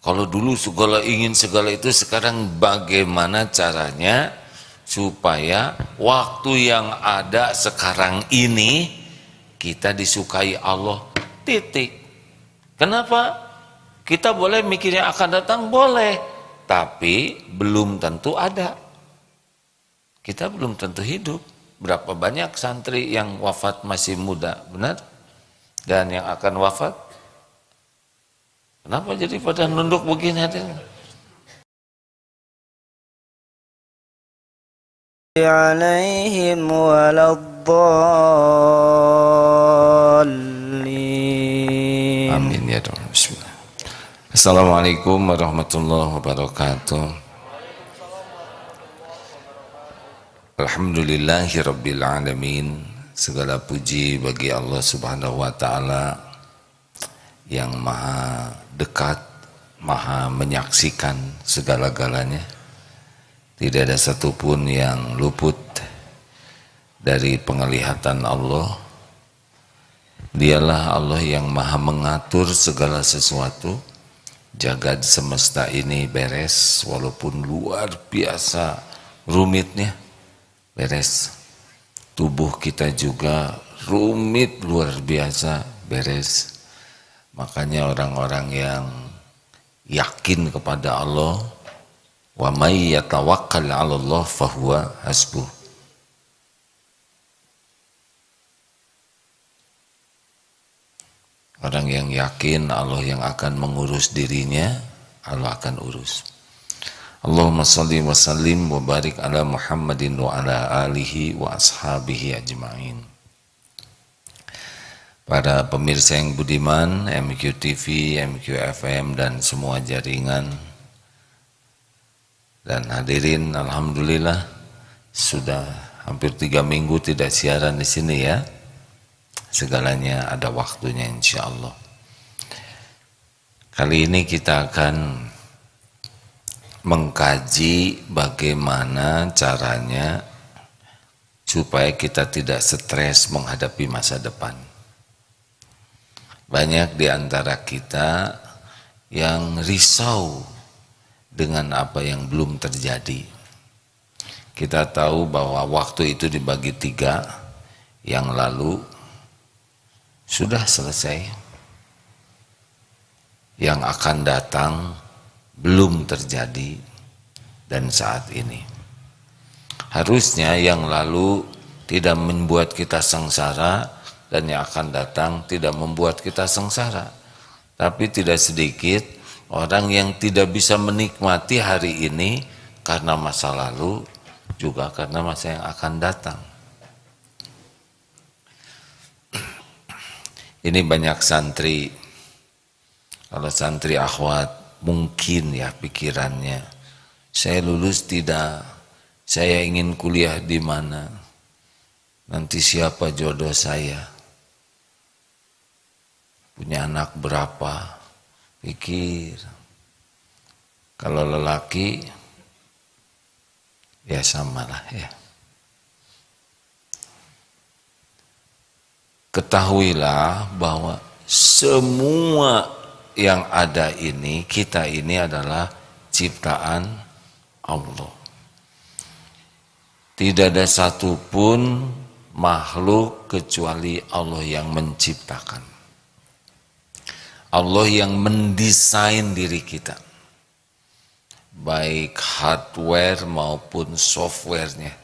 Kalau dulu segala ingin segala itu, sekarang bagaimana caranya supaya waktu yang ada sekarang ini kita disukai Allah, titik. Kenapa? Kita boleh mikirnya akan datang, boleh, tapi belum tentu ada. Kita belum tentu hidup. Berapa banyak santri yang wafat masih muda, benar? Dan yang akan wafat, kenapa jadi pada nunduk begini hadirin? عليهم ولا الضالين Amin ya Rabbal Bismillah. Assalamualaikum warahmatullahi wabarakatuh. Alhamdulillahi rabbil alamin. Segala puji bagi Allah subhanahu wa ta'ala yang maha dekat, maha menyaksikan segala-galanya. Tidak ada satupun yang luput dari penglihatan Allah. Dialah Allah yang maha mengatur segala sesuatu. Jagad semesta ini beres, walaupun luar biasa rumitnya, beres. Tubuh kita juga rumit luar biasa, beres. Makanya orang-orang yang yakin kepada Allah, wa may yatawakkal 'ala Allah fahuwa hasbuh. Orang yang yakin Allah yang akan mengurus dirinya, Allah akan urus. Allahumma salli wa sallim wa barik ala Muhammadin wa ala alihi wa ashabihi ajma'in. Para pemirsa yang budiman, MQ TV, MQ FM dan semua jaringan, dan hadirin, alhamdulillah sudah hampir 3 minggu tidak siaran di sini ya. Segalanya ada waktunya insya Allah. Kali ini kita akan mengkaji bagaimana caranya supaya kita tidak stres menghadapi masa depan. Banyak di antara kita yang risau dengan apa yang belum terjadi. Kita tahu bahwa waktu itu dibagi 3, yang lalu sudah selesai, yang akan datang belum terjadi, dan saat ini. Harusnya yang lalu tidak membuat kita sengsara, dan yang akan datang tidak membuat kita sengsara. Tapi tidak sedikit orang yang tidak bisa menikmati hari ini karena masa lalu, juga karena masa yang akan datang. Ini banyak santri, kalau santri akhwat mungkin ya pikirannya, saya lulus tidak, saya ingin kuliah di mana, nanti siapa jodoh saya, punya anak berapa, pikir. Kalau lelaki ya samalah ya. Ketahuilah bahwa semua yang ada ini, kita ini adalah ciptaan Allah. Tidak ada satupun makhluk kecuali Allah yang menciptakan. Allah yang mendesain diri kita, baik hardware maupun softwarenya,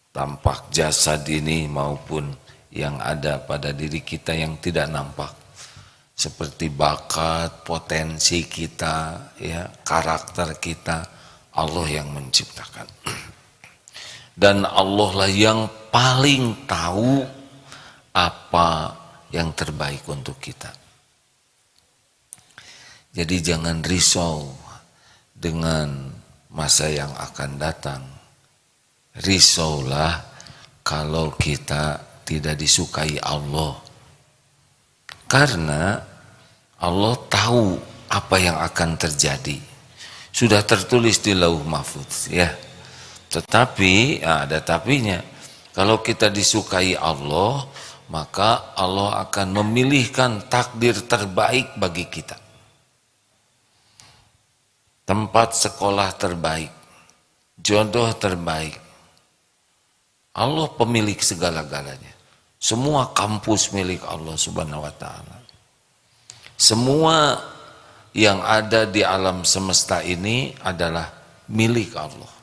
tampak jasad ini maupun yang ada pada diri kita yang tidak nampak, seperti bakat, potensi kita, ya, karakter kita, Allah yang menciptakan. Dan Allah lah yang paling tahu apa yang terbaik untuk kita. Jadi jangan risau dengan masa yang akan datang. Risaulah kalau kita tidak disukai Allah. Karena Allah tahu apa yang akan terjadi. Sudah tertulis di Lauh Mahfuz ya. Tetapi ada tapinya. Kalau kita disukai Allah, maka Allah akan memilihkan takdir terbaik bagi kita. tempat sekolah terbaik, jodoh terbaik. Allah pemilik segala-galanya. Semua kampus milik Allah Subhanahu wa taala. Semua yang ada di alam semesta ini adalah milik Allah.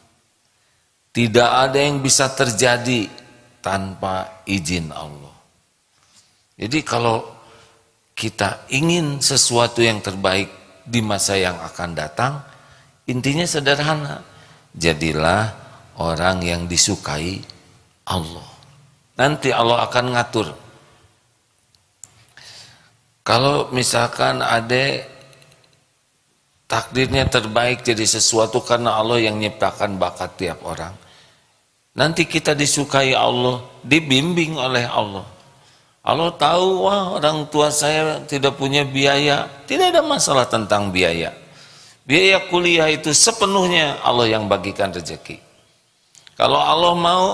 Tidak ada yang bisa terjadi tanpa izin Allah. Jadi kalau kita ingin sesuatu yang terbaik di masa yang akan datang, intinya sederhana. Jadilah orang yang disukai Allah. Nanti Allah akan ngatur. Kalau misalkan ada takdirnya terbaik jadi sesuatu karena Allah yang nyiptakan bakat tiap orang. Nanti kita disukai Allah, dibimbing oleh Allah. Allah tahu, wah orang tua saya tidak punya biaya. Tidak ada masalah tentang biaya. Biaya kuliah itu sepenuhnya Allah yang bagikan rezeki. Kalau Allah mau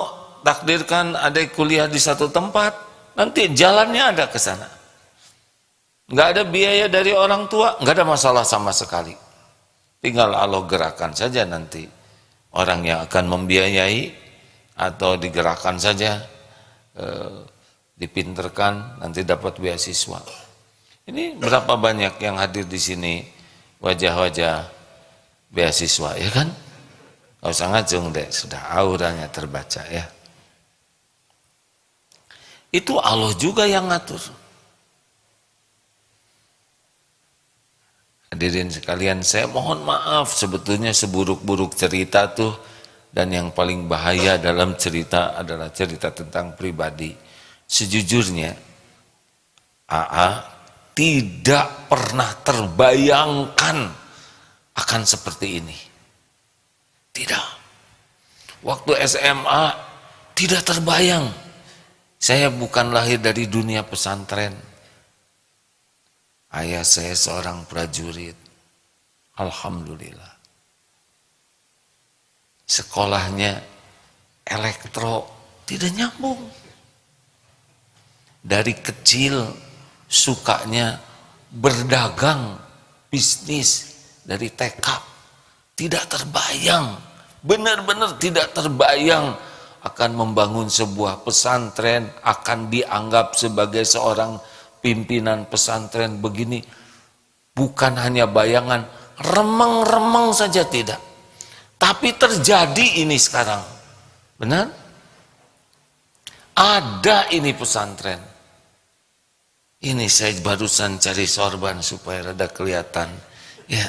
takdirkan ada kuliah di satu tempat, nanti jalannya ada ke sana. Nggak ada biaya dari orang tua, nggak ada masalah sama sekali. Tinggal Allah gerakan saja nanti. Orang yang akan membiayai atau digerakkan saja, dipinterkan, nanti dapat beasiswa. Ini berapa banyak yang hadir di sini wajah-wajah beasiswa, ya kan? Gak usah ngajung deh, sudah auranya terbaca ya. Itu Allah juga yang ngatur. Hadirin sekalian, saya mohon maaf sebetulnya seburuk-buruk cerita tuh, dan yang paling bahaya dalam cerita adalah cerita tentang pribadi. Sejujurnya AA tidak pernah terbayangkan akan seperti ini. Tidak. Waktu SMA tidak terbayang. Saya bukan lahir dari dunia pesantren. Ayah saya seorang prajurit. Alhamdulillah. Sekolahnya elektro, tidak nyambung. Dari kecil sukanya berdagang, bisnis dari TK. Tidak terbayang, benar-benar tidak terbayang akan membangun sebuah pesantren, akan dianggap sebagai seorang pimpinan pesantren begini. Bukan hanya bayangan, remeng-remeng saja tidak. Tapi terjadi ini sekarang. Benar? Ada ini pesantren. Ini saya barusan cari sorban supaya rada kelihatan. Ya.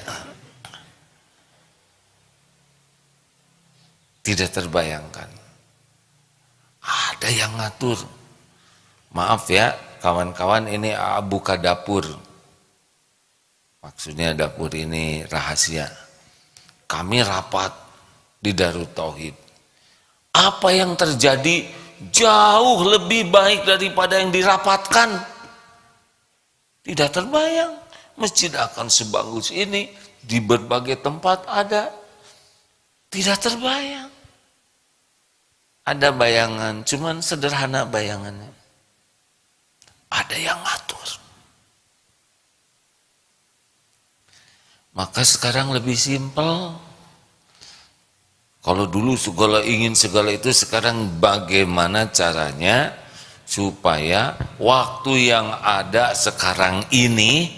Tidak terbayangkan. Ada yang ngatur. Maaf ya, kawan-kawan, ini buka dapur. Maksudnya dapur ini rahasia. Kami rapat di Darut Tauhid. Apa yang terjadi jauh lebih baik daripada yang dirapatkan. Tidak terbayang. Masjid akan sebagus ini, di berbagai tempat ada. Tidak terbayang. Ada bayangan, cuman sederhana bayangannya. Ada yang ngatur. Maka sekarang lebih simpel. Kalau dulu segala ingin segala itu, sekarang bagaimana caranya supaya waktu yang ada sekarang ini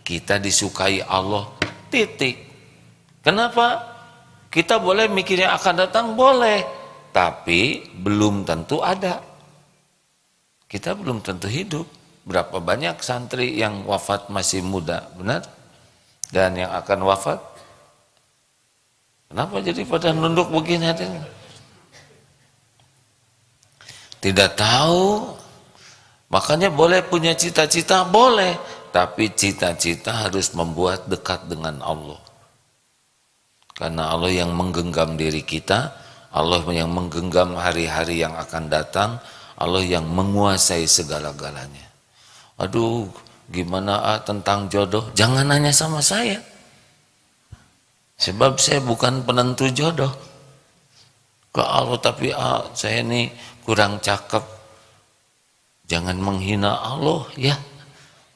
kita disukai Allah, titik. Kenapa? Kita boleh mikirnya akan datang, boleh, tapi belum tentu ada. Kita belum tentu hidup. Berapa banyak santri yang wafat masih muda, benar? Dan yang akan wafat, kenapa jadi pada nunduk begini hatinya? Tidak tahu. Makanya boleh punya cita-cita, boleh. Tapi cita-cita harus membuat dekat dengan Allah. Karena Allah yang menggenggam diri kita, Allah yang menggenggam hari-hari yang akan datang, Allah yang menguasai segala-galanya. Aduh, gimana tentang jodoh? Jangan nanya sama saya. Sebab saya bukan penentu jodoh. Ke Allah, tapi saya ini kurang cakep. Jangan menghina Allah ya.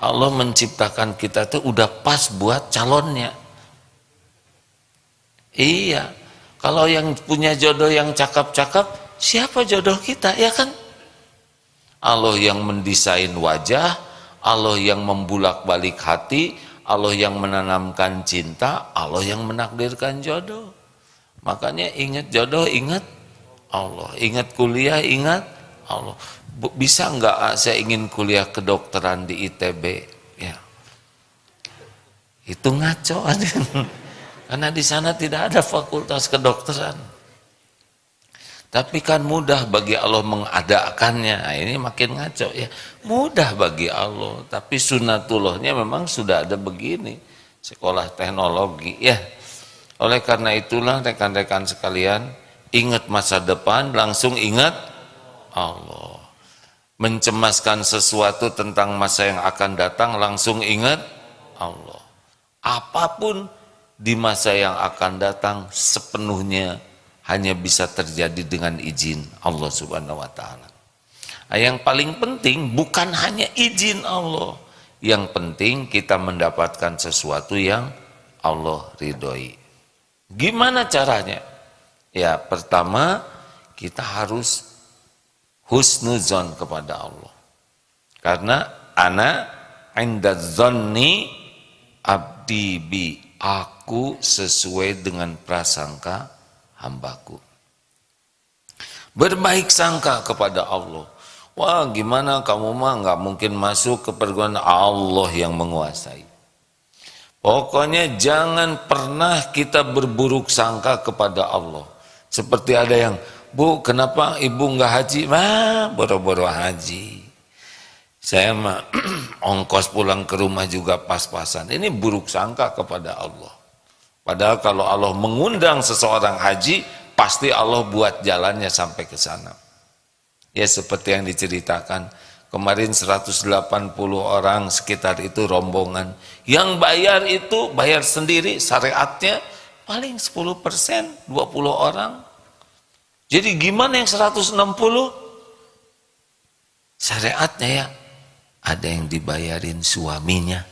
Allah menciptakan kita tuh udah pas buat calonnya. Iya, kalau yang punya jodoh yang cakep-cakep, siapa jodoh kita, ya kan? Allah yang mendesain wajah, Allah yang membulak-balik hati, Allah yang menanamkan cinta, Allah yang menakdirkan jodoh. Makanya ingat jodoh, ingat Allah. Ingat kuliah, ingat Allah. Bisa nggak saya ingin kuliah kedokteran di ITB? Ya, itu ngaco aja. Karena di sana tidak ada fakultas kedokteran. Tapi kan mudah bagi Allah mengadakannya. Nah, ini makin ngaco ya. Mudah bagi Allah, tapi sunatullahnya memang sudah ada begini. Sekolah teknologi ya. Oleh karena itulah rekan-rekan sekalian, ingat masa depan, langsung ingat Allah. Mencemaskan sesuatu tentang masa yang akan datang, langsung ingat Allah. Apapun di masa yang akan datang sepenuhnya hanya bisa terjadi dengan izin Allah Subhanahu wa taala. Yang paling penting bukan hanya izin Allah, yang penting kita mendapatkan sesuatu yang Allah ridhoi. Gimana caranya? Ya, pertama kita harus husnuzon kepada Allah. Karena ana inda dzanni abdi bi, aku sesuai dengan prasangka hambaku. Berbaik sangka kepada Allah. Wah, gimana kamu mah nggak mungkin masuk ke perguruan, Allah yang menguasai. Pokoknya jangan pernah kita berburuk sangka kepada Allah. Seperti ada yang, Bu, kenapa ibu nggak haji? Mah, boro-boro haji. Saya mah ongkos pulang ke rumah juga pas-pasan. Ini buruk sangka kepada Allah. Padahal kalau Allah mengundang seseorang haji, pasti Allah buat jalannya sampai ke sana. Ya seperti yang diceritakan, kemarin 180 orang sekitar itu rombongan. Yang bayar itu bayar sendiri, syariatnya paling 10%, 20 orang. Jadi gimana yang 160? Syariatnya ya, ada yang dibayarin suaminya.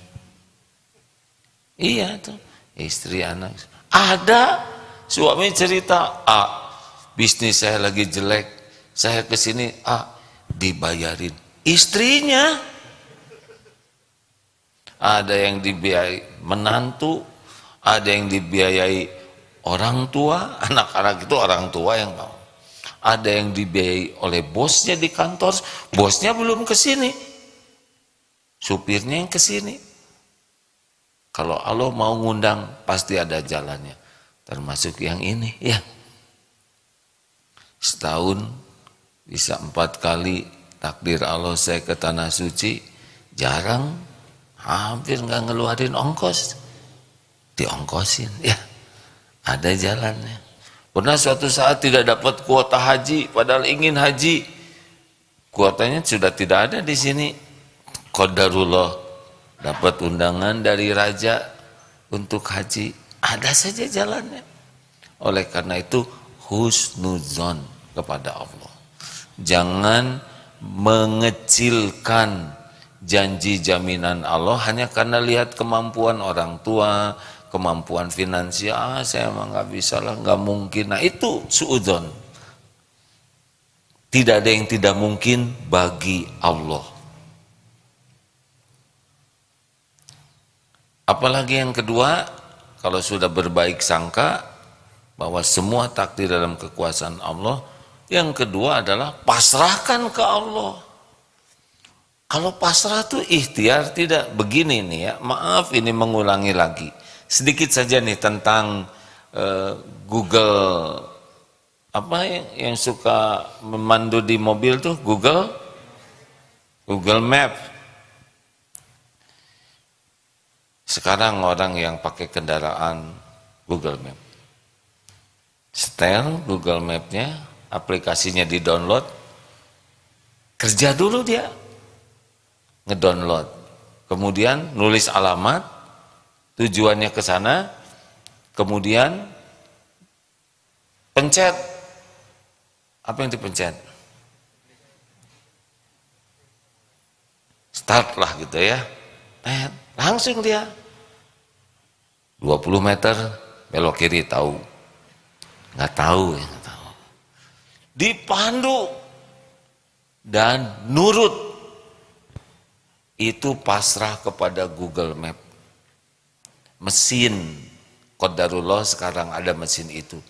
Iya tuh, istri anak. Ada suami cerita, bisnis saya lagi jelek, saya kesini, dibayarin istrinya. Ada yang dibiayai menantu, ada yang dibiayai orang tua, anak-anak itu orang tua yang mau. Ada yang dibiayai oleh bosnya di kantor, bosnya belum kesini, supirnya yang kesini. Kalau Allah mau ngundang, pasti ada jalannya. Termasuk yang ini, ya. Setahun bisa 4 kali takdir Allah saya ke Tanah Suci, jarang, hampir nggak ngeluarin ongkos, diongkosin, ya. Ada jalannya. Pernah suatu saat tidak dapat kuota haji, padahal ingin haji, kuotanya sudah tidak ada di sini. Qadarullah, dapat undangan dari raja untuk haji, ada saja jalannya. Oleh karena itu husnuzon kepada Allah. Jangan mengecilkan janji jaminan Allah hanya karena lihat kemampuan orang tua, kemampuan finansial. Saya mah nggak bisa lah, nggak mungkin. Nah itu suudzon. Tidak ada yang tidak mungkin bagi Allah. Apalagi yang kedua, kalau sudah berbaik sangka bahwa semua takdir dalam kekuasaan Allah, yang kedua adalah pasrahkan ke Allah. Kalau pasrah tuh ikhtiar, tidak begini nih ya. Maaf ini mengulangi lagi. Sedikit saja nih tentang Google, apa yang suka memandu di mobil tuh, Google Map. Sekarang orang yang pakai kendaraan Google Map, setel Google Map-nya, aplikasinya di-download, kerja dulu dia, ngedownload, kemudian nulis alamat, tujuannya ke sana, kemudian pencet, apa yang dipencet? Start lah gitu ya, langsung dia 20 meter belok kiri tahu, nggak tahu ya, nggak tahu. Dipandu dan nurut, itu pasrah kepada Google Map. Mesin qadarullah sekarang ada mesin itu.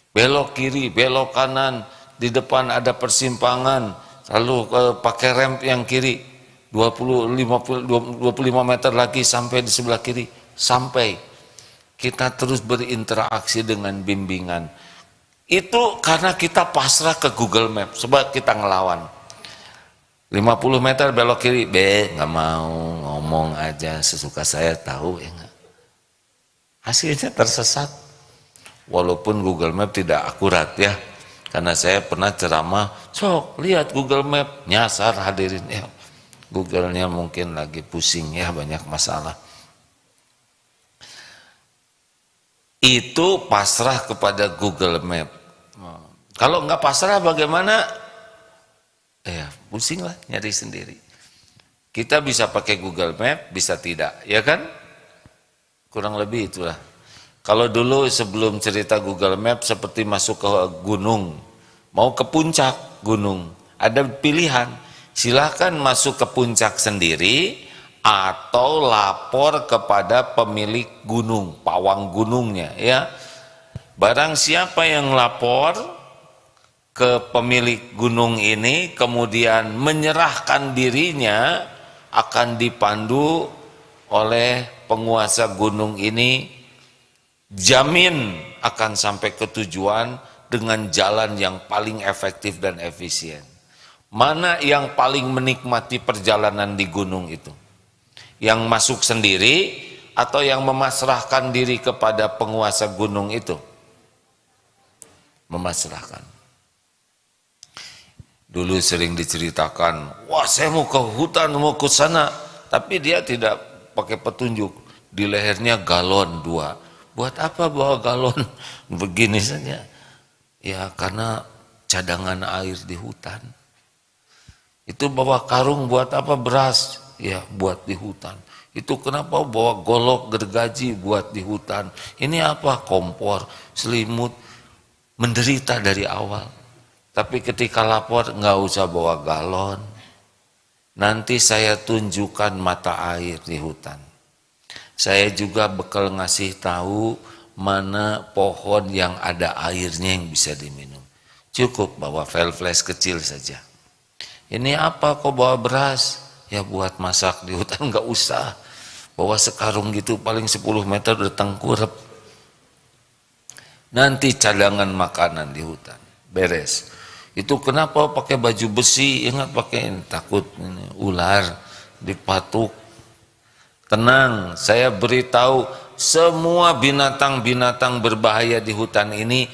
Belok kiri, belok kanan, di depan ada persimpangan, lalu pakai rem yang kiri 25 meter lagi sampai di sebelah kiri, sampai kita terus berinteraksi dengan bimbingan. Itu karena kita pasrah ke Google Map. Sebab kita ngelawan 50 meter belok kiri, nggak mau, ngomong aja sesuka saya, tahu ya nggak. Hasilnya tersesat. Walaupun Google Map tidak akurat ya, karena saya pernah ceramah, sok lihat Google Map, nyasar hadirin ya, Google-nya mungkin lagi pusing ya, banyak masalah. Itu pasrah kepada Google Map. Kalau nggak pasrah bagaimana? Ya pusing lah, nyari sendiri. Kita bisa pakai Google Map, bisa tidak, ya kan? Kurang lebih itulah. Kalau dulu sebelum cerita Google Map seperti masuk ke gunung, mau ke puncak gunung, ada pilihan, silahkan masuk ke puncak sendiri atau lapor kepada pemilik gunung, pawang gunungnya ya. Barang siapa yang lapor ke pemilik gunung ini kemudian menyerahkan dirinya, akan dipandu oleh penguasa gunung ini, jamin akan sampai ke tujuan dengan jalan yang paling efektif dan efisien. Mana yang paling menikmati perjalanan di gunung itu? Yang masuk sendiri atau yang memasrahkan diri kepada penguasa gunung itu? Memasrahkan. Dulu sering diceritakan, wah saya mau ke hutan, mau ke sana, tapi dia tidak pakai petunjuk, di lehernya galon 2. Buat apa bawa galon begini saja? Ya karena cadangan air di hutan. Itu bawa karung buat apa? Beras, ya buat di hutan. Itu kenapa bawa golok gergaji buat di hutan? Ini apa? Kompor, selimut, menderita dari awal. Tapi ketika lapor nggak usah bawa galon. Nanti saya tunjukkan mata air di hutan. Saya juga bekal ngasih tahu mana pohon yang ada airnya yang bisa diminum. Cukup bawa flash kecil saja. Ini apa kok bawa beras? Ya buat masak di hutan, nggak usah. Bawa sekarung gitu paling 10 meter udah tengkurap. Nanti cadangan makanan di hutan, beres. Itu kenapa pakai baju besi? Ingat pakai, takut ini, ular dipatuk. Tenang, saya beritahu semua binatang-binatang berbahaya di hutan ini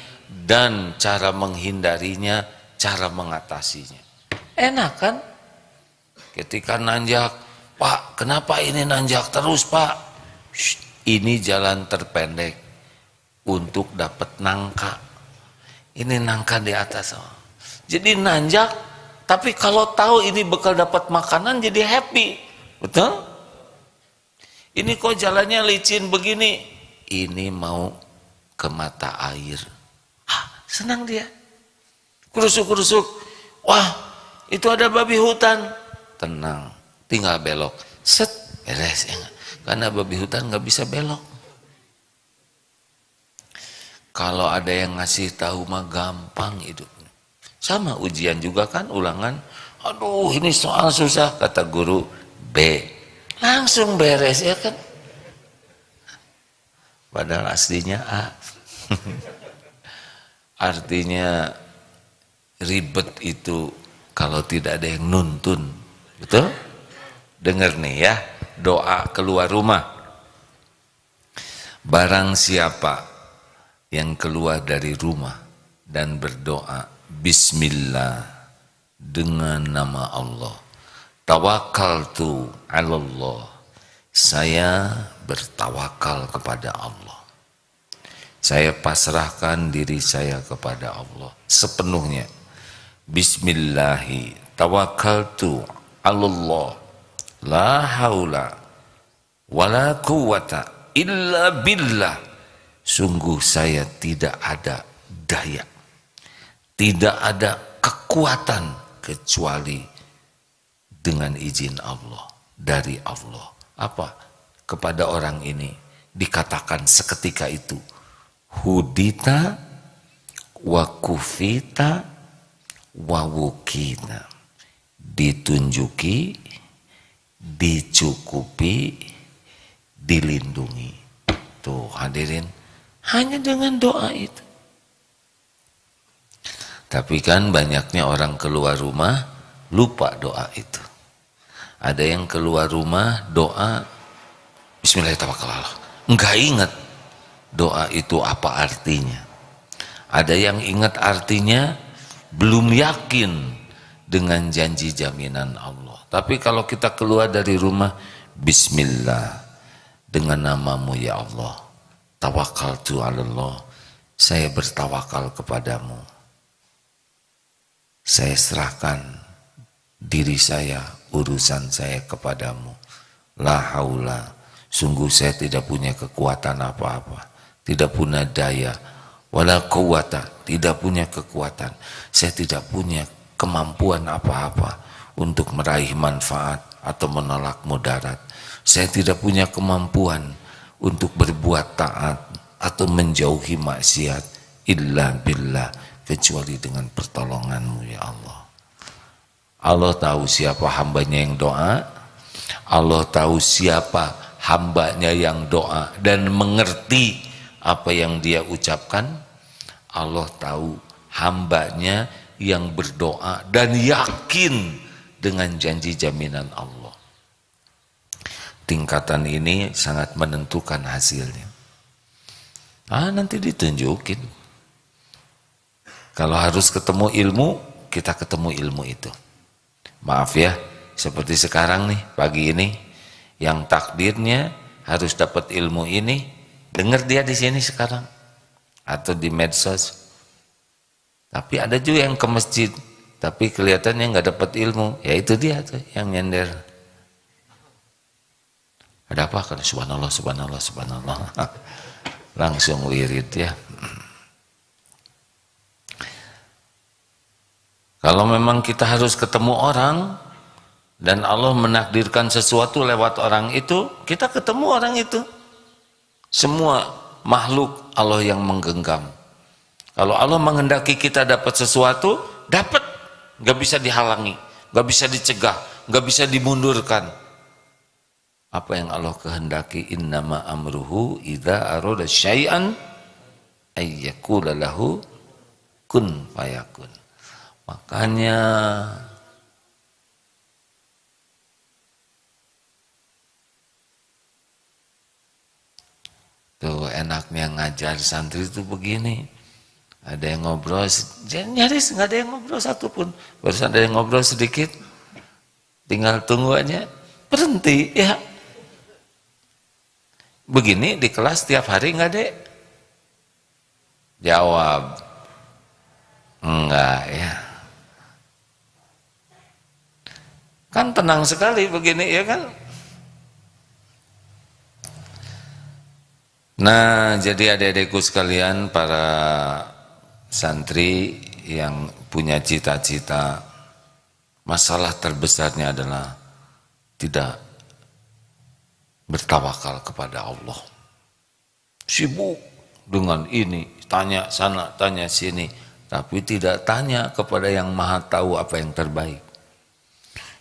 dan cara menghindarinya, cara mengatasinya. Enak kan? Ketika nanjak, Pak, kenapa ini nanjak terus, Pak? Shh, ini jalan terpendek untuk dapat nangka. Ini nangka di atas. Jadi nanjak, tapi kalau tahu ini bakal dapat makanan jadi happy. Betul? Ini kok jalannya licin begini, ini mau ke mata air. Senang dia. Kerusuk-kerusuk, wah itu ada babi hutan. Tenang, tinggal belok. Set, beres ya. Karena babi hutan nggak bisa belok. Kalau ada yang ngasih tahu mah gampang hidupnya. Sama ujian juga kan, ulangan. Aduh ini soal susah, kata guru B. Langsung beres ya kan. Padahal aslinya A. Artinya ribet itu kalau tidak ada yang nuntun. Betul? Dengar nih ya, doa keluar rumah. Barang siapa yang keluar dari rumah dan berdoa Bismillah dengan nama Allah, tawakkaltu 'ala Allah, saya bertawakal kepada Allah, saya pasrahkan diri saya kepada Allah sepenuhnya. Bismillahi tawakkaltu 'ala Allah, la haula wala quwata illa billah, sungguh saya tidak ada daya, tidak ada kekuatan kecuali dengan izin Allah, dari Allah. Apa? Kepada orang ini dikatakan seketika itu, hudita wa kufita wa wukina, ditunjuki, dicukupi, dilindungi. Tuh hadirin, hanya dengan doa itu. Tapi kan banyaknya orang keluar rumah lupa doa itu. Ada yang keluar rumah doa Bismillahirrahmanirrahim, enggak ingat doa itu apa artinya. Ada yang ingat artinya, belum yakin dengan janji jaminan Allah. Tapi kalau kita keluar dari rumah, Bismillah, dengan namamu ya Allah, tawakkaltu 'alallah, saya bertawakal kepadamu, saya serahkan diri saya, urusan saya kepadamu. La haula, sungguh saya tidak punya kekuatan apa-apa, tidak punya daya, wala quwata, tidak punya kekuatan, saya tidak punya kemampuan apa-apa untuk meraih manfaat atau menolak mudarat. Saya tidak punya kemampuan untuk berbuat taat atau menjauhi maksiat, illa billah, kecuali dengan pertolonganmu ya Allah. Allah tahu siapa hambanya yang doa, Allah tahu siapa hambanya yang doa dan mengerti apa yang dia ucapkan. Allah tahu hambanya yang berdoa dan yakin dengan janji jaminan Allah. Tingkatan ini sangat menentukan hasilnya. Nanti ditunjukin. Kalau harus ketemu ilmu, kita ketemu ilmu itu. Maaf ya, seperti sekarang nih, pagi ini, yang takdirnya harus dapat ilmu ini, dengar dia di sini sekarang atau di medsos. Tapi ada juga yang ke masjid, tapi kelihatannya nggak dapat ilmu. Ya itu dia tuh yang nyender. Ada apa? Karena subhanallah, subhanallah, subhanallah. Langsung wirid ya. Kalau memang kita harus ketemu orang dan Allah menakdirkan sesuatu lewat orang itu, kita ketemu orang itu. Semua makhluk Allah yang menggenggam. Kalau Allah menghendaki kita dapat sesuatu, dapat, nggak bisa dihalangi, nggak bisa dicegah, nggak bisa dimundurkan. Apa yang Allah kehendaki, innama amruhu idza arada syai'an ayyakula lahu kun fayakun. Makanya tuh enaknya ngajar santri itu begini. Ada yang ngobrol, nyaris nggak ada yang ngobrol satupun. Barusan ada yang ngobrol sedikit, tinggal tunggu aja, berhenti ya. Begini di kelas tiap hari nggak dek? Jawab, enggak ya. Kan tenang sekali begini ya kan. Nah jadi adik-adikku sekalian, para santri yang punya cita-cita, masalah terbesarnya adalah tidak bertawakal kepada Allah. Sibuk dengan ini, tanya sana, tanya sini, tapi tidak tanya kepada yang maha tahu apa yang terbaik.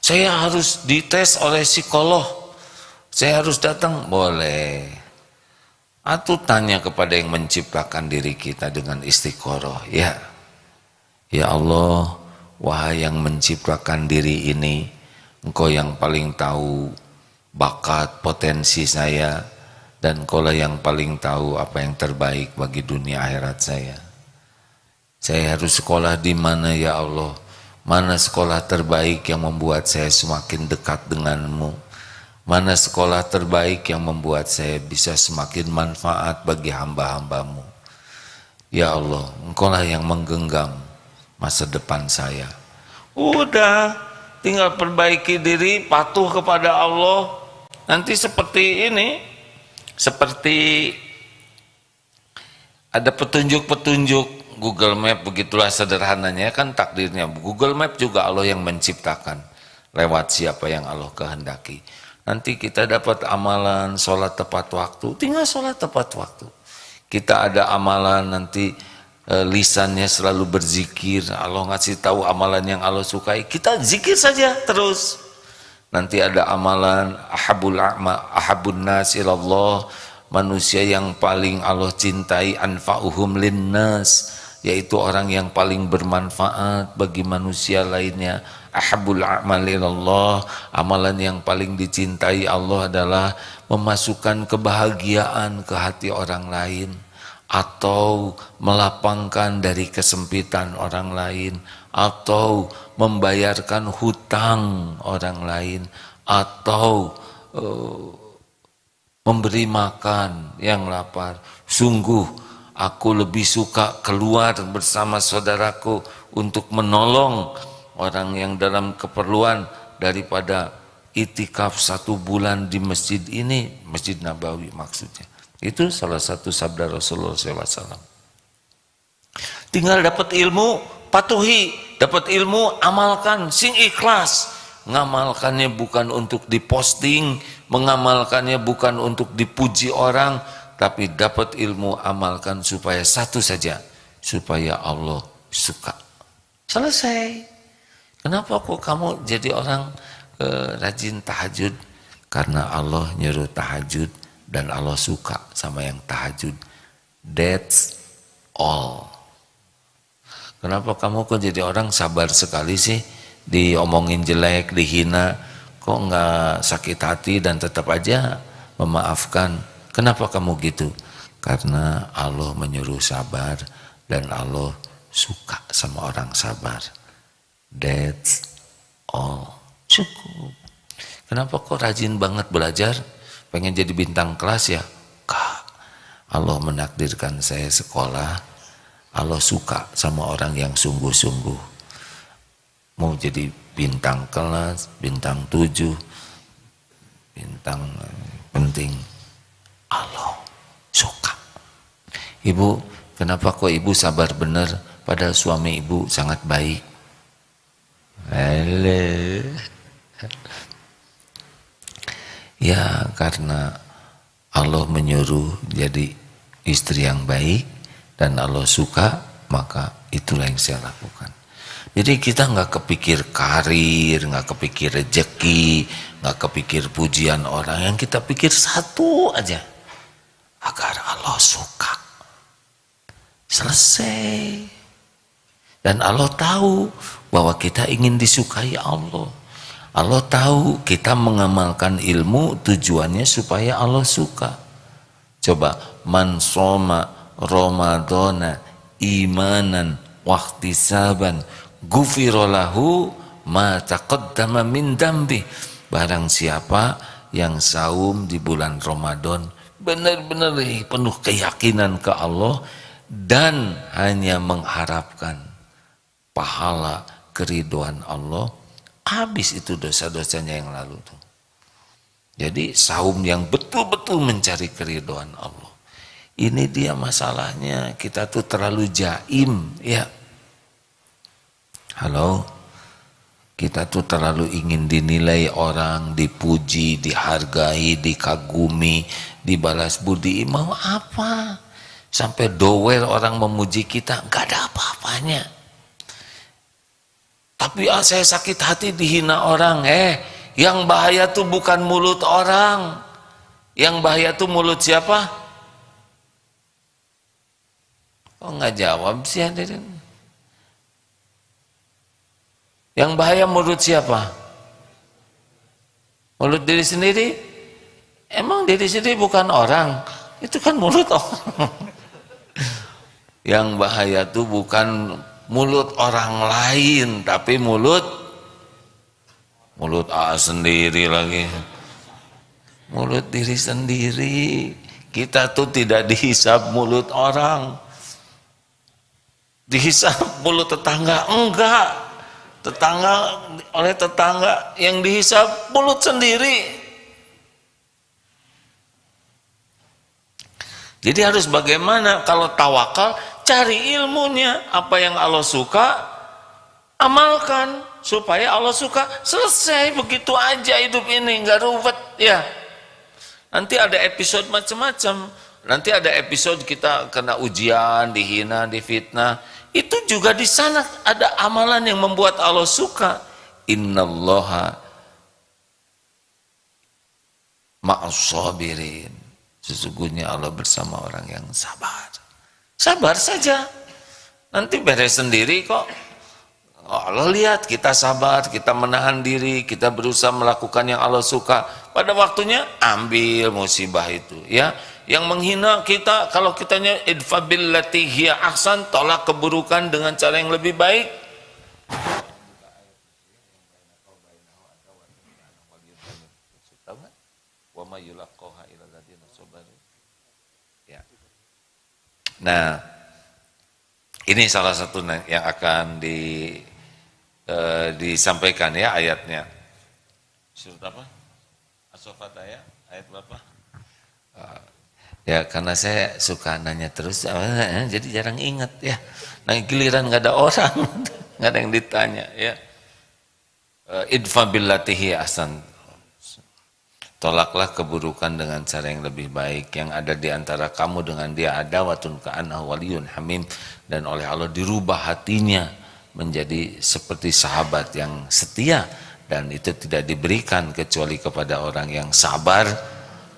Saya harus dites oleh psikolog, saya harus datang, boleh. Atau tanya kepada yang menciptakan diri kita dengan istiqoroh, ya. Ya Allah, wahai yang menciptakan diri ini, Engkau yang paling tahu bakat, potensi saya, dan Engkaulah yang paling tahu apa yang terbaik bagi dunia akhirat saya. Saya harus sekolah di mana ya Allah? Mana sekolah terbaik yang membuat saya semakin dekat denganmu? Mana sekolah terbaik yang membuat saya bisa semakin manfaat bagi hamba-hambamu? Ya Allah, Engkaulah yang menggenggam masa depan saya. Udah, tinggal perbaiki diri, patuh kepada Allah. Nanti seperti ini, seperti Ada petunjuk-petunjuk Google Map, begitulah sederhananya kan takdirnya. Google Map juga Allah yang menciptakan lewat siapa yang Allah kehendaki. Nanti kita dapat amalan sholat tepat waktu, tinggal sholat tepat waktu. Kita ada amalan nanti lisannya selalu berzikir, Allah ngasih tahu amalan yang Allah sukai, kita zikir saja terus. Nanti ada amalan ahabun nas ilallah, manusia yang paling Allah cintai, anfa'uhum linnas, yaitu orang yang paling bermanfaat bagi manusia lainnya. Ahabul a'mal ilallah, amalan yang paling dicintai Allah adalah memasukkan kebahagiaan ke hati orang lain, atau melapangkan dari kesempitan orang lain, atau membayarkan hutang orang lain, atau memberi makan yang lapar. Sungguh aku lebih suka keluar bersama saudaraku untuk menolong orang yang dalam keperluan daripada itikaf 1 bulan di masjid ini, Masjid Nabawi maksudnya. Itu salah satu sabda Rasulullah SAW. Tinggal dapat ilmu, patuhi, dapat ilmu, amalkan, sing ikhlas. Ngamalkannya bukan untuk diposting, mengamalkannya bukan untuk dipuji orang, tapi dapat ilmu, amalkan supaya satu saja, supaya Allah suka. Selesai. Kenapa kok kamu jadi orang rajin tahajud? Karena Allah nyuruh tahajud dan Allah suka sama yang tahajud. That's all. Kenapa kamu kok jadi orang sabar sekali sih? Diomongin jelek, dihina, kok nggak sakit hati dan tetap aja memaafkan? Kenapa kamu gitu? Karena Allah menyuruh sabar dan Allah suka sama orang sabar. That's all. Cukup. Kenapa kok rajin banget belajar? Pengen jadi bintang kelas ya? Kak, Allah menakdirkan saya sekolah. Allah suka sama orang yang sungguh-sungguh. Mau jadi bintang kelas, bintang 7, bintang penting, Allah suka. Ibu, kenapa kok ibu sabar benar padahal suami ibu sangat baik? Ya karena Allah menyuruh jadi istri yang baik dan Allah suka, maka itulah yang saya lakukan. Jadi kita nggak kepikir karir, nggak kepikir rezeki, nggak kepikir pujian orang. Yang kita pikir satu aja, agar Allah suka. Selesai. Dan Allah tahu bahwa kita ingin disukai Allah. Allah tahu kita mengamalkan ilmu tujuannya supaya Allah suka. Coba, man soma Ramadana imanan wahtisaban gufirolahu ma taqaddama min dambi. Barang siapa yang saum di bulan Ramadan benar-benar penuh keyakinan ke Allah dan hanya mengharapkan pahala keriduan Allah, habis itu dosa-dosanya yang lalu tuh. Jadi saum yang betul-betul mencari keriduan Allah. Ini dia masalahnya, kita tuh terlalu jaim ya. Halo, kita tuh terlalu ingin dinilai orang, dipuji, dihargai, dikagumi, dibalas budi. Mau apa? Sampai dower orang memuji kita, nggak ada apa-apanya. Tapi saya sakit hati dihina orang. Yang bahaya tuh bukan mulut orang. Yang bahaya tuh mulut siapa? Kok nggak jawab sih hadirin? Yang bahaya mulut siapa? Mulut diri sendiri? Emang diri sendiri bukan orang? Itu kan mulut orang. Yang bahaya tuh bukan mulut orang lain, tapi mulut sendiri lagi. Mulut diri sendiri. Kita tuh tidak dihisab mulut orang. Dihisab mulut tetangga, enggak. Oleh tetangga yang dihisab mulut sendiri. Jadi harus bagaimana kalau tawakal, cari ilmunya, apa yang Allah suka, amalkan supaya Allah suka, selesai begitu aja hidup ini, nggak ruwet ya. Nanti ada episode macam-macam, nanti ada episode kita kena ujian, dihina, difitnah, itu juga di sana ada amalan yang membuat Allah suka. Innallaha ma'as-sabirin, sesungguhnya Allah bersama orang yang sabar. Sabar saja, nanti beres sendiri kok. Allah lihat kita sabar, kita menahan diri, kita berusaha melakukan yang Allah suka. Pada waktunya ambil musibah itu ya. Yang menghina kita, kalau kitanya idfa billati hiya ahsan, tolak keburukan dengan cara yang lebih baik. Nah, ini salah satu yang akan disampaikan ya ayatnya. Surat apa? As-Saffat ayat berapa? Ya karena saya suka nanya terus, jadi jarang ingat ya. Nah giliran nggak ada orang, nggak ada yang ditanya ya. Idfa billati hiya ahsan. Tolaklah keburukan dengan cara yang lebih baik. Yang ada di antara kamu dengan dia adawatun ka'annahu waliyun hamim, dan oleh Allah dirubah hatinya menjadi seperti sahabat yang setia, dan itu tidak diberikan kecuali kepada orang yang sabar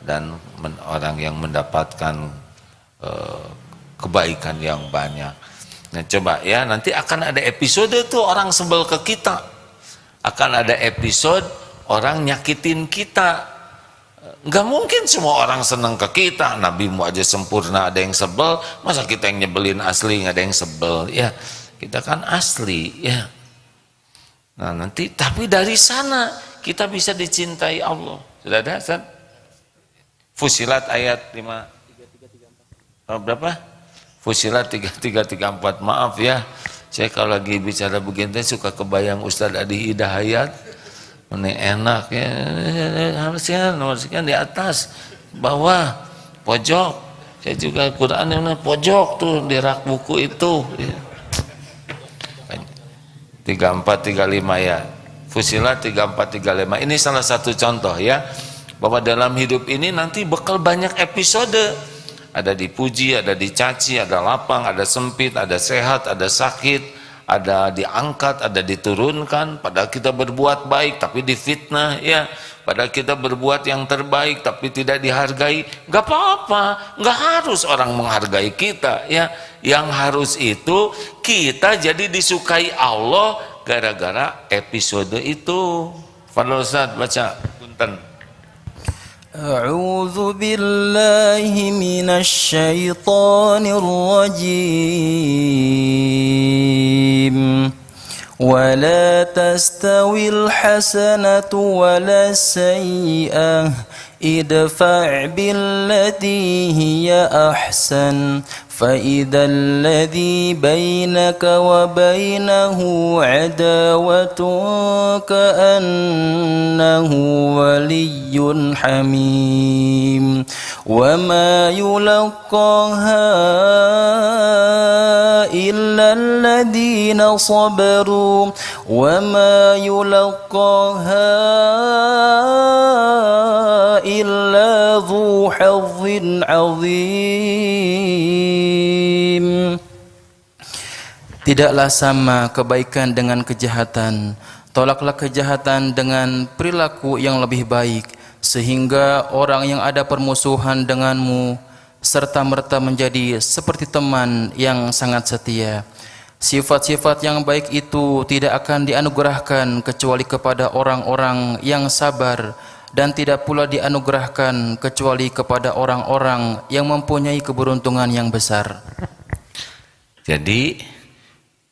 dan orang yang mendapatkan kebaikan yang banyak. Nah coba ya, nanti akan ada episode tuh orang sebel ke kita, akan ada episode orang nyakitin kita. Nggak mungkin semua orang senang ke kita. Nabimu aja sempurna, ada yang sebel, masa kita yang nyebelin asli nggak ada yang sebel ya. Kita kan asli ya. Nah nanti tapi dari sana kita bisa dicintai Allah. Sudah ada Ustaz? Fusilat ayat 5 berapa? Fusilat 3334. Maaf ya, saya kalau lagi bicara begini suka kebayang Ustaz Adi Hidayat. Ini enak ya, harusnya nomor sekian di atas, bawah, pojok. Saya juga Quran yang pojok tuh di rak buku itu. 3435 ya. Fusilat 3435. Ini salah satu contoh ya, bahwa dalam hidup ini nanti bakal banyak episode. Ada dipuji, ada dicaci, ada lapang, ada sempit, ada sehat, ada sakit, ada diangkat, ada diturunkan. Padahal kita berbuat baik tapi difitnah ya. Padahal kita berbuat yang terbaik tapi tidak dihargai. Gak apa-apa, gak harus orang menghargai kita ya. Yang harus itu kita jadi disukai Allah gara-gara episode itu. Fadl Ustaz baca punten. أعوذ بالله من الشيطان الرجيم ولا تستوي الحسنة ولا السيئة ادفع بالتي هي أحسن فإذا الذي بينك وبينه عداوة كأنه ولي حميم وما يلقاها إلا الذين صبروا وما يلقاها إلا ذو حظ عظيم. Tidaklah sama kebaikan dengan kejahatan. Tolaklah kejahatan dengan perilaku yang lebih baik, sehingga orang yang ada permusuhan denganmu serta-merta menjadi seperti teman yang sangat setia. Sifat-sifat yang baik itu tidak akan dianugerahkan kecuali kepada orang-orang yang sabar, dan tidak pula dianugerahkan kecuali kepada orang-orang yang mempunyai keberuntungan yang besar. Jadi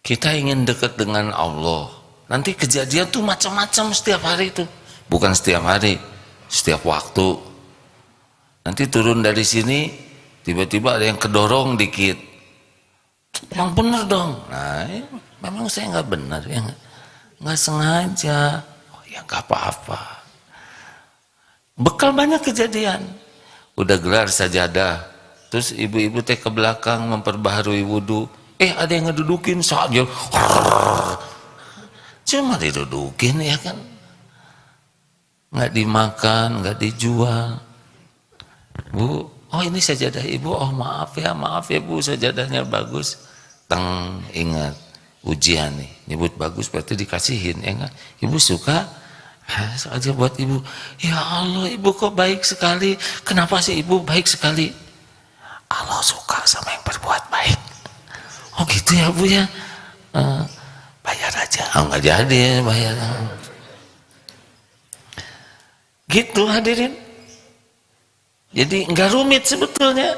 kita ingin dekat dengan Allah. Nanti kejadian tuh macam-macam setiap hari itu. Bukan setiap hari, setiap waktu. Nanti turun dari sini, tiba-tiba ada yang kedorong dikit. Yang benar dong. Nah, memang saya nggak benar ya, nggak sengaja. Oh ya nggak apa-apa. Bekal banyak kejadian. Udah gelar sajadah, terus ibu-ibu teh ke belakang memperbaharui wudhu, ada yang ngedudukin saja, cuma didudukin ya kan, nggak dimakan, nggak dijual. Bu, oh ini sajadah ibu, oh maaf ya bu, sajadahnya bagus. Ingat ujian nih, nyebut bagus berarti dikasihin ya kan. Ibu suka, aja buat ibu. Ya Allah, ibu kok baik sekali. Kenapa sih ibu baik sekali? Allah suka sama yang berbuat baik. Oh gitu ya bu ya. Bayar aja. Oh nggak jadi ya bayar. Gitu hadirin. Jadi nggak rumit sebetulnya.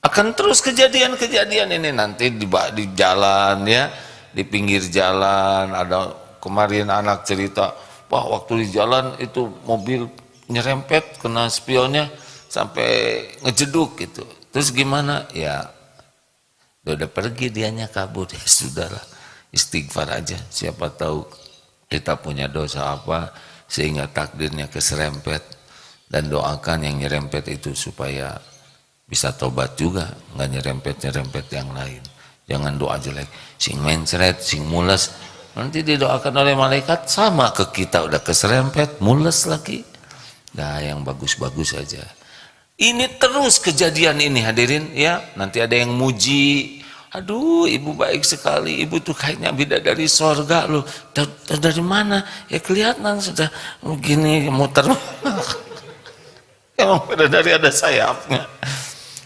Akan terus kejadian-kejadian ini nanti di jalan ya, di pinggir jalan. Ada kemarin anak cerita, wah waktu di jalan itu mobil nyerempet kena spionnya sampai ngejeduk gitu. Terus gimana? Ya udah pergi, dianya kabur. Ya sudahlah, istighfar aja. Siapa tahu kita punya dosa apa sehingga takdirnya keserempet, dan doakan yang nyerempet itu supaya bisa tobat juga, nggak nyerempet yang lain. Jangan doa jelek, sing mencret, sing mules, nanti didoakan oleh malaikat sama ke kita, udah keserempet, mules lagi. Nah yang bagus-bagus aja. Ini terus kejadian ini hadirin ya. Nanti ada yang muji, aduh ibu baik sekali, ibu tuh kayaknya bidadari sorga loh. Dari mana? Ya kelihatan sudah begini muter. Emang bidadari ada sayapnya.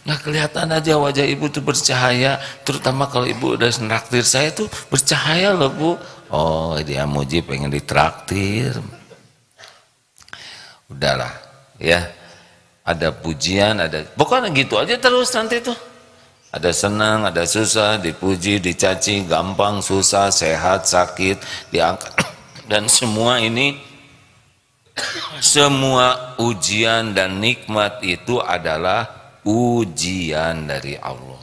Nah kelihatan aja wajah ibu tuh bercahaya, terutama kalau ibu udah nraktir saya tuh bercahaya loh bu. Oh dia muji pengen ditraktir. Udahlah ya, ada pujian, ada pokoknya gitu aja terus nanti tuh. Ada senang, ada susah, dipuji, dicaci, gampang, susah, sehat, sakit, diangkat. Dan semua ini, semua ujian dan nikmat itu adalah ujian dari Allah.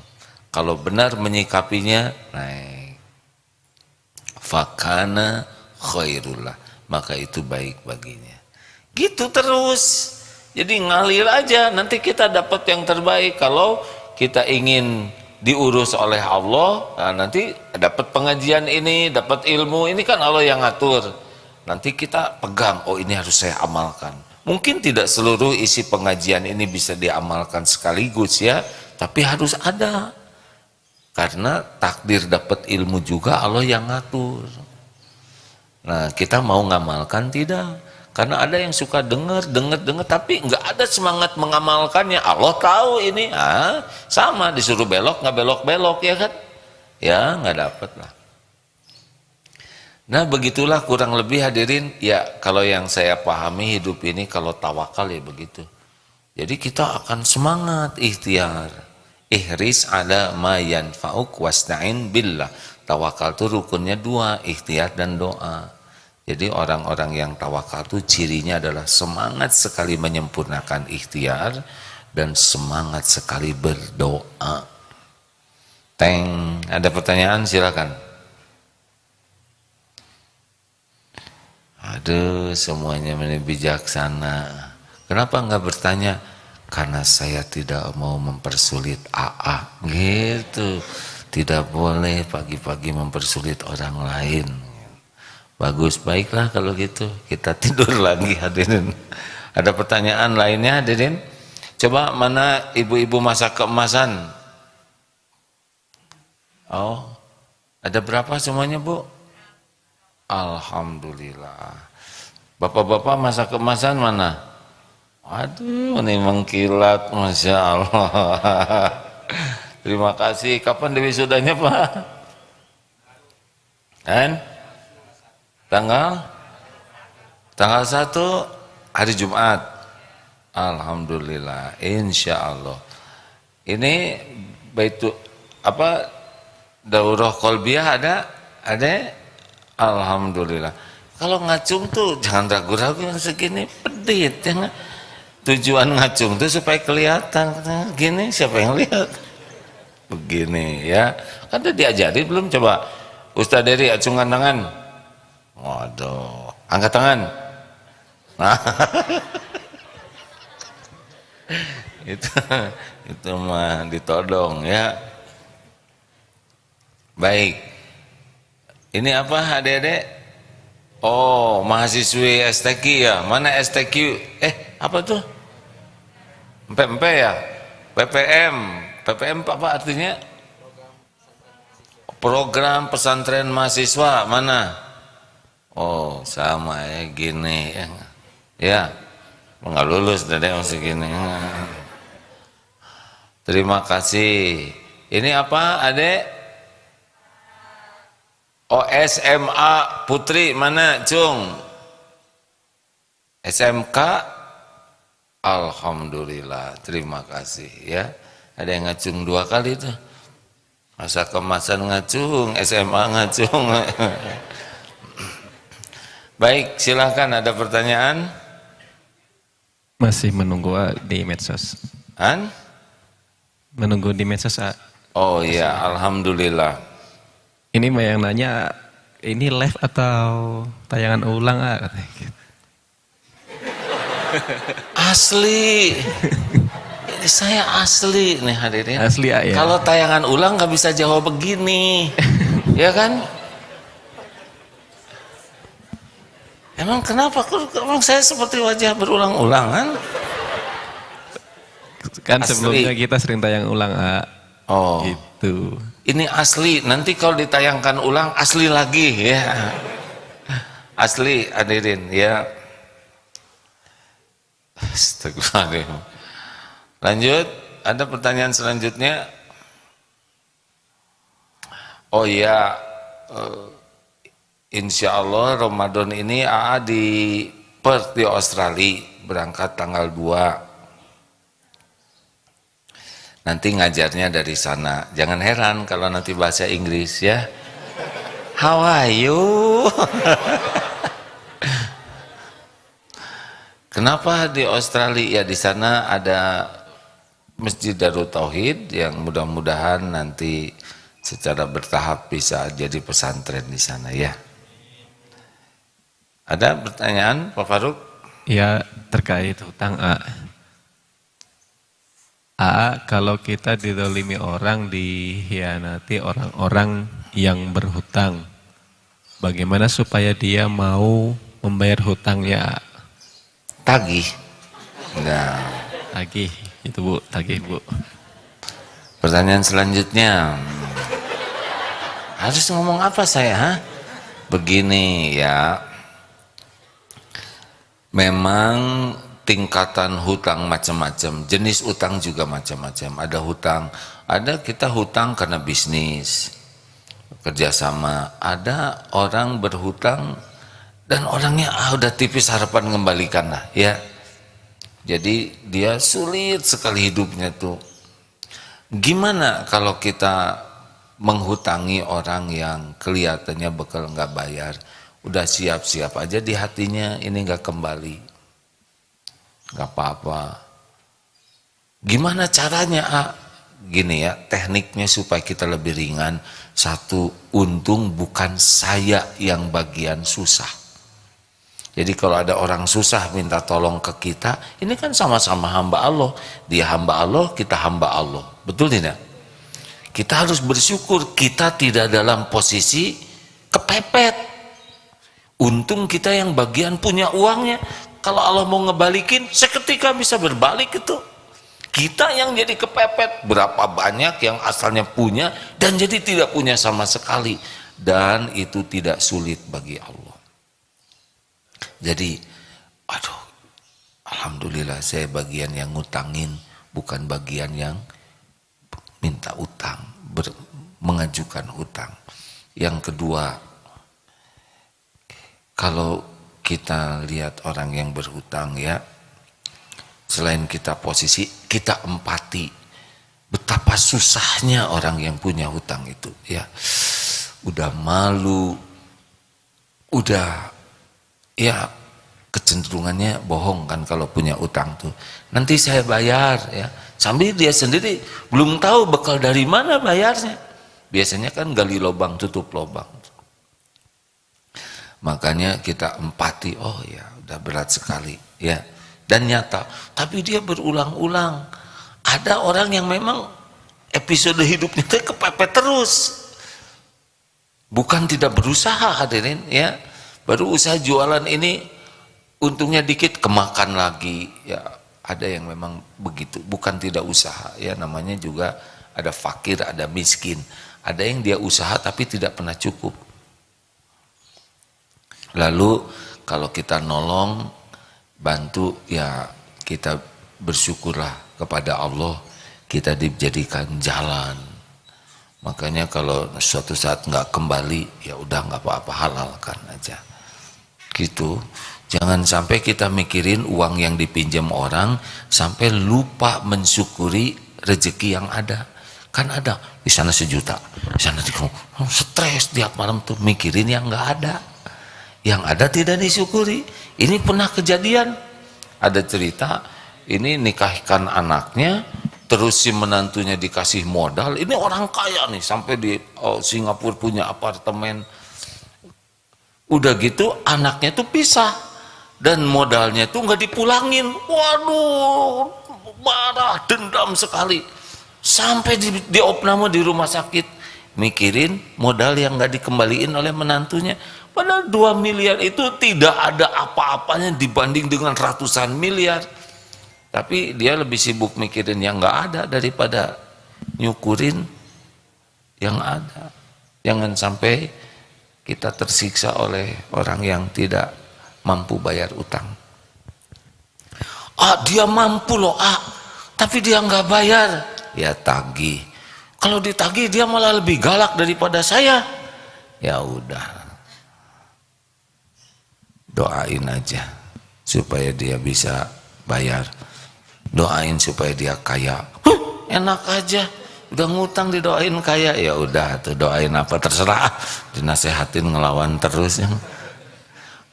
Kalau benar menyikapinya, naik. Fakana khairullah, maka itu baik baginya. Gitu terus. Jadi ngalir aja, nanti kita dapat yang terbaik. Kalau kita ingin diurus oleh Allah, nah nanti dapat pengajian ini, dapat ilmu, ini kan Allah yang ngatur. Nanti kita pegang, oh ini harus saya amalkan. Mungkin tidak seluruh isi pengajian ini bisa diamalkan sekaligus ya, tapi harus ada. Karena takdir dapat ilmu juga Allah yang ngatur. Nah kita mau ngamalkan tidak? Karena ada yang suka dengar, tapi nggak ada semangat mengamalkannya. Allah tahu ini, sama disuruh belok nggak belok ya kan? Ya nggak dapat lah. Nah begitulah kurang lebih hadirin. Ya kalau yang saya pahami hidup ini kalau tawakal ya begitu. Jadi kita akan semangat ikhtiar. Ihris ala ma yanfa'uk wasta'in billah. Tawakal itu rukunnya dua, ikhtiar dan doa. Jadi orang-orang yang tawakal itu cirinya adalah semangat sekali menyempurnakan ikhtiar dan semangat sekali berdoa. Ada pertanyaan silakan. Aduh semuanya bijaksana. Kenapa enggak bertanya? Karena saya tidak mau mempersulit AA gitu. Tidak boleh pagi-pagi mempersulit orang lain. Bagus, baiklah kalau gitu. Kita tidur lagi hadirin. Ada pertanyaan lainnya hadirin? Coba mana ibu-ibu masak keemasan? Oh, ada berapa semuanya bu? Alhamdulillah. Bapak-bapak masak keemasan mana? Aduh, ini mengkilat, Masya Allah. Terima kasih. Kapan dewi sudahnya pak? Kan? Tanggal 1 hari Jumat. Alhamdulillah, insya Allah. Ini baitu apa daurah kolbiah ada? Alhamdulillah. Kalau ngacung tuh jangan ragu-ragu yang segini pedit. Jangan. Tujuan ngacung tuh supaya kelihatan. Gini siapa yang lihat? Begini ya. Kan udah diajari belum coba? Ustaz Dery acungan tangan. Waduh, angkat tangan. Nah, itu mah ditodong ya. Baik, ini apa adik-adik? Oh, mahasiswi STQ ya, mana STQ? Apa tuh? Empe-empe ya? PPM apa artinya? Program pesantren mahasiswa, mana? Oh, sama ya, gini ya. Nggak lulus dedek masih gini. Terima kasih. Ini apa adek? Oh, SMA Putri mana Cung? SMK? Alhamdulillah, terima kasih ya. Ada yang ngacung 2 kali tuh. Masa kemasan ngacung, SMA ngacung. Baik, silahkan ada pertanyaan? Masih menunggu di medsos. Menunggu di medsos. Oh iya, alhamdulillah. Ini mah yang nanya, ini live atau tayangan ulang? Asli. Ini saya asli nih hadirin. Asli ya. Kalau tayangan ulang nggak bisa jawab begini. Ya kan? Emang kenapa? Emang saya seperti wajah berulang-ulang kan? Kan Asli. sebelumnya kita sering tayang ulang, Oh. gitu. Ini asli, nanti kalau ditayangkan ulang asli lagi ya. Asli hadirin ya. Astagfirullahaladzim. Lanjut, ada pertanyaan selanjutnya? Oh iya, insya Allah Ramadan ini AA di Perth di Australia, berangkat tanggal 2. Nanti ngajarnya dari sana. Jangan heran kalau nanti bahasa Inggris ya. How are you? Kenapa di Australia? Ya di sana ada Masjid Darut Tauhid yang mudah-mudahan nanti secara bertahap bisa jadi pesantren di sana ya. Ada pertanyaan Pak Faruk? Ya, terkait hutang, kalau kita didolimi orang, dikhianati orang-orang yang berhutang, bagaimana supaya dia mau membayar hutangnya? Tagih. Nah, Tagih, itu Bu, tagih Bu. pertanyaan selanjutnya. Harus ngomong apa saya? Begini ya. Memang tingkatan hutang macam-macam, jenis utang juga macam-macam. Ada hutang, ada kita hutang karena bisnis, kerjasama. Ada orang berhutang dan orangnya udah tipis harapan mengembalikan lah ya. Jadi dia sulit sekali hidupnya tuh. Gimana kalau kita menghutangi orang yang kelihatannya bakal nggak bayar, udah siap-siap aja di hatinya ini nggak kembali. Gak apa-apa. Gimana caranya? Gini ya, tekniknya supaya kita lebih ringan. Satu, untung bukan saya yang bagian susah. Jadi kalau ada orang susah minta tolong ke kita, ini kan sama-sama hamba Allah. Dia hamba Allah, kita hamba Allah. Betul tidak? Kita harus bersyukur kita tidak dalam posisi kepepet. Untung kita yang bagian punya uangnya. Kalau Allah mau ngebalikin, seketika bisa berbalik itu. Kita yang jadi kepepet, berapa banyak yang asalnya punya dan jadi tidak punya sama sekali. Dan itu tidak sulit bagi Allah. Jadi, aduh, alhamdulillah saya bagian yang ngutangin, bukan bagian yang minta utang, mengajukan hutang. Yang kedua, kalau kita lihat orang yang berhutang ya, selain kita posisi, kita empati betapa susahnya orang yang punya hutang itu ya. Udah malu, udah ya kecenderungannya bohong kan kalau punya utang tuh. Nanti saya bayar ya, sambil dia sendiri belum tahu bekal dari mana bayarnya. Biasanya kan gali lubang tutup lubang. Makanya kita empati, oh ya udah berat sekali ya, dan nyata. Tapi dia berulang-ulang, Ada orang yang memang episode hidupnya itu kepepet terus. Bukan tidak berusaha hadirin ya. Baru usaha jualan ini untungnya dikit kemakan lagi ya. Ada yang memang begitu, bukan tidak usaha ya, namanya juga ada fakir, ada miskin. Ada yang dia usaha tapi tidak pernah cukup. Lalu kalau kita nolong, bantu ya kita bersyukurlah kepada Allah, kita dijadikan jalan. Makanya kalau suatu saat nggak kembali ya udah nggak apa-apa, halalkan aja. Gitu. Jangan sampai kita mikirin uang yang dipinjam orang sampai lupa mensyukuri rezeki yang ada. Kan ada di sana 1 juta, di sana stres tiap malam tuh mikirin yang nggak ada. Yang ada tidak disyukuri. Ini pernah kejadian. Ada cerita, ini nikahkan anaknya, terus si menantunya dikasih modal. Ini orang kaya nih, sampai di Singapura punya apartemen. Udah gitu anaknya tuh pisah. Dan modalnya tuh nggak dipulangin. Waduh, marah, dendam sekali. Sampai di opname di rumah sakit, mikirin modal yang nggak dikembaliin oleh menantunya. Padahal 2 miliar itu tidak ada apa-apanya dibanding dengan ratusan miliar. Tapi dia lebih sibuk mikirin yang nggak ada daripada nyukurin yang ada. Jangan sampai kita tersiksa oleh orang yang tidak mampu bayar utang. Dia mampu loh tapi dia nggak bayar. Ya tagih. Kalau ditagih dia malah lebih galak daripada saya. Ya udah, doain aja supaya dia bisa bayar. Doain supaya dia kaya. Enak aja, udah ngutang didoain kaya. Ya udah tuh, doain apa terserah, dinasehatin ngelawan terus ya.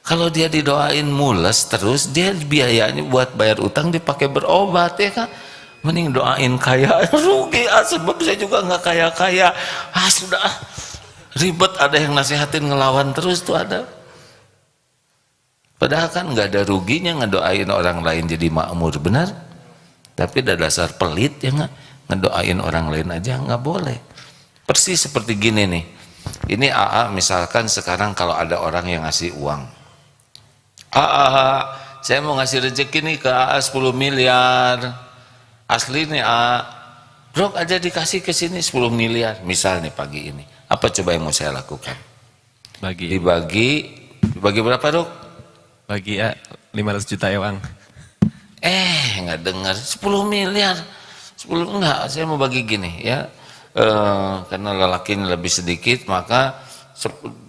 Kalau dia didoain mules terus, dia biayanya buat bayar utang dipakai berobat ya kan. Mending doain kaya, rugi sebab saya juga nggak kaya-kaya. Sudah ribet, ada yang nasihatin ngelawan terus tuh ada. Padahal kan nggak ada ruginya ngedoain orang lain jadi makmur, benar? Tapi ada dasar pelit ya nggak, ngedoain orang lain aja nggak boleh. Persis seperti gini nih. Ini AA misalkan sekarang kalau ada orang yang ngasih uang. Saya mau ngasih rezeki nih ke AA 10 miliar. Asli nih Bro aja dikasih ke sini 10 miliar. Misal nih pagi ini. Apa coba yang mau saya lakukan? Dibagi berapa Dok? Bagi 500 juta ya Bang. Nggak dengar 10 miliar. 10 enggak, saya mau bagi gini ya. Karena lelakinya lebih sedikit maka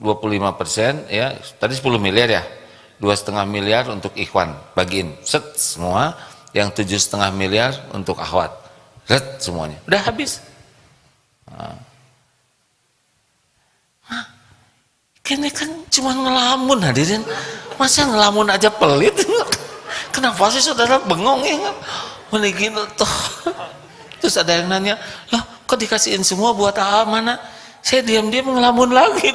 25% ya. Tadi 10 miliar ya. 2,5 miliar untuk ikhwan, bagiin set semua. Yang 7,5 miliar untuk akhwat, red semuanya udah habis. Kini kan cuma ngelamun hadirin, masa ngelamun aja pelit. Kenapa sih saudara bengong ya? Mending tuh. Terus ada yang nanya, loh kok dikasihin semua buat AA mana? Saya diam-diam ngelamun lagi.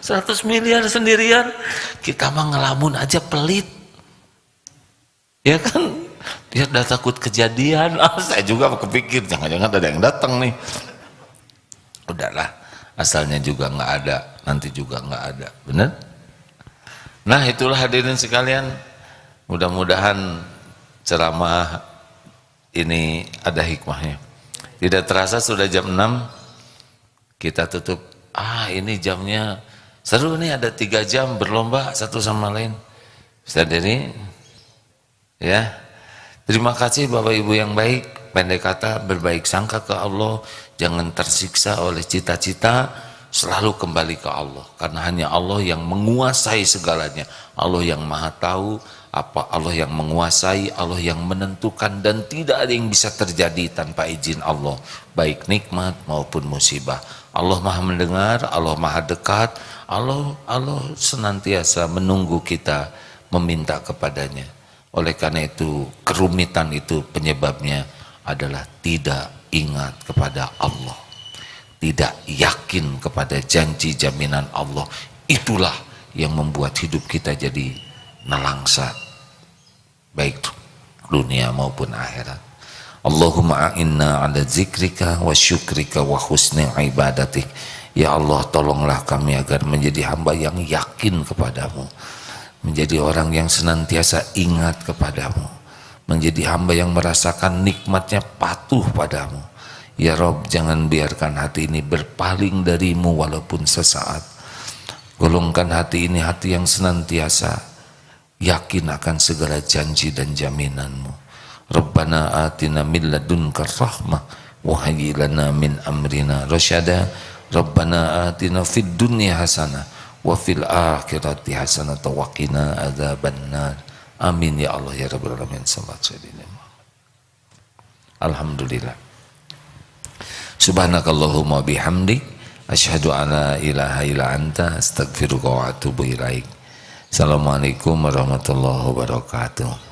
100 miliar sendirian, kita mah ngelamun aja pelit ya kan, dia udah takut kejadian. Saya juga kepikir jangan-jangan ada yang datang nih. Udahlah, asalnya juga nggak ada, nanti juga nggak ada, bener? Nah itulah hadirin sekalian, mudah-mudahan ceramah ini ada hikmahnya. Tidak terasa sudah jam 6, kita tutup. Ini jamnya seru nih, ada 3 jam berlomba satu sama lain. Sadari ya. Terima kasih Bapak Ibu yang baik. Pendek kata, berbaik sangka ke Allah, jangan tersiksa oleh cita-cita, selalu kembali ke Allah karena hanya Allah yang menguasai segalanya. Allah yang Maha Tahu, Allah yang menguasai, Allah yang menentukan, dan tidak ada yang bisa terjadi tanpa izin Allah, baik nikmat maupun musibah. Allah Maha mendengar, Allah Maha dekat, Allah senantiasa menunggu kita meminta kepadanya. Oleh karena itu, kerumitan itu penyebabnya adalah tidak ingat kepada Allah, tidak yakin kepada janji jaminan Allah. Itulah yang membuat hidup kita jadi nelangsa, baik dunia maupun akhirat. Allahumma a'inna ala zikrika wa syukrika wa husni ibadatik. Ya Allah, tolonglah kami agar menjadi hamba yang yakin kepadamu, menjadi orang yang senantiasa ingat kepadamu, menjadi hamba yang merasakan nikmatnya patuh padamu. Ya Rob, jangan biarkan hati ini berpaling darimu walaupun sesaat. Golongkan hati ini hati yang senantiasa yakin akan segala janji dan jaminanmu. Rabbana atina min ladunka rahmah wa hayyi lana min amrina rasyada. Rabbana atina fid dunya hasanah wa fil akhirati hasanah wa qina adzabannar. Amin ya Allah ya rabbal alamin. Alhamdulillah. Subhanakallahumma bihamdik asyhadu an la ilaha illa anta astaghfiruka wa atubu ilaik. Assalamualaikum warahmatullahi wabarakatuh.